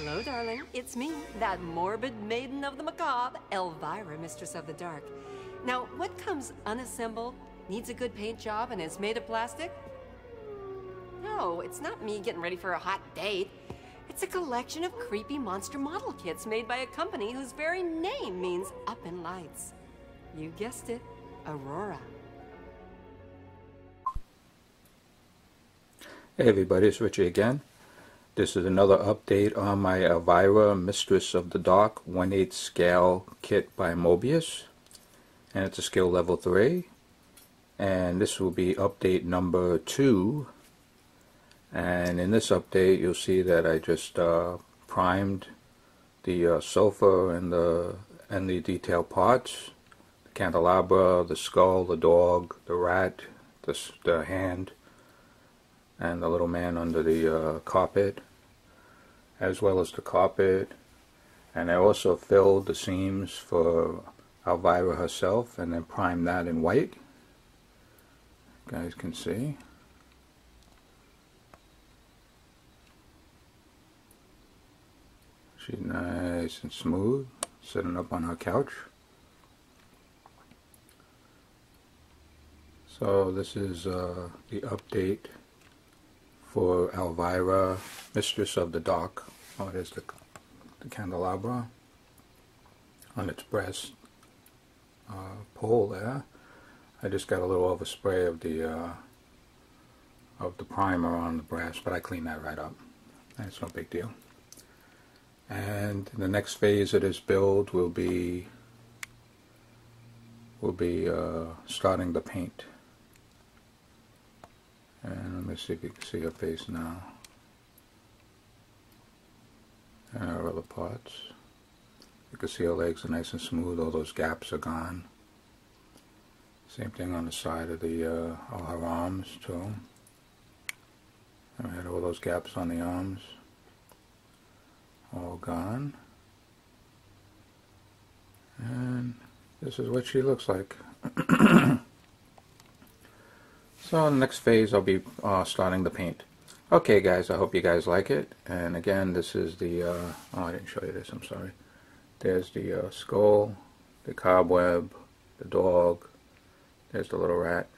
Hello, darling. It's me, that morbid maiden of the macabre, Elvira, Mistress of the Dark. Now, what comes unassembled, needs a good paint job, and is made of plastic? No, it's not me getting ready for a hot date. It's a collection of creepy monster model kits made by a company whose very name means up in lights. You guessed it, Aurora. Hey everybody, it's Richie again. This is another update on my Elvira Mistress of the Dark 1/8 scale kit by Mobius. And it's a skill level 3. And this will be update number 2. And in this update you'll see that I just primed the sofa and the detail parts. The candelabra, the skull, the dog, the rat, the hand, and the little man under the carpet, as well as the carpet. And I also filled the seams for Elvira herself and then primed that in white. You guys can see. She's nice and smooth, sitting up on her couch. So this is the update for Elvira, Mistress of the Dark. Oh, there's the candelabra on its breast pole there. I just got a little overspray of the primer on the brass, but I cleaned that right up. That's no big deal. And the next phase of this build will be starting the paint. And let me see if you can see her face now. And her other parts. You can see her legs are nice and smooth, all those gaps are gone. Same thing on the side of all her arms too. And we had all those gaps on the arms. All gone. And this is what she looks like. So in the next phase I'll be starting the paint. Okay guys, I hope you guys like it. And again, this is the, oh I didn't show you this, I'm sorry. There's the skull, the cobweb, the dog, there's the little rat,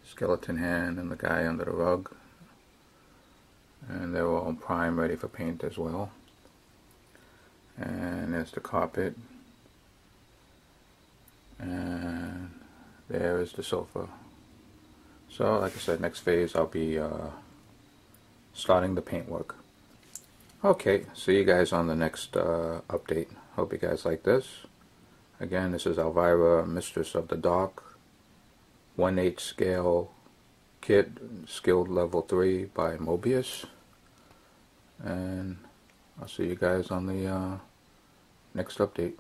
skeleton hand, and the guy under the rug. And they're all primed, ready for paint as well. And there's the carpet. And there is the sofa. So, like I said, next phase I'll be starting the paint work. Okay, see you guys on the next update. Hope you guys like this. Again, this is Elvira, Mistress of the Dark, 1/8 scale kit, skilled level 3 by Mobius. And I'll see you guys on the next update.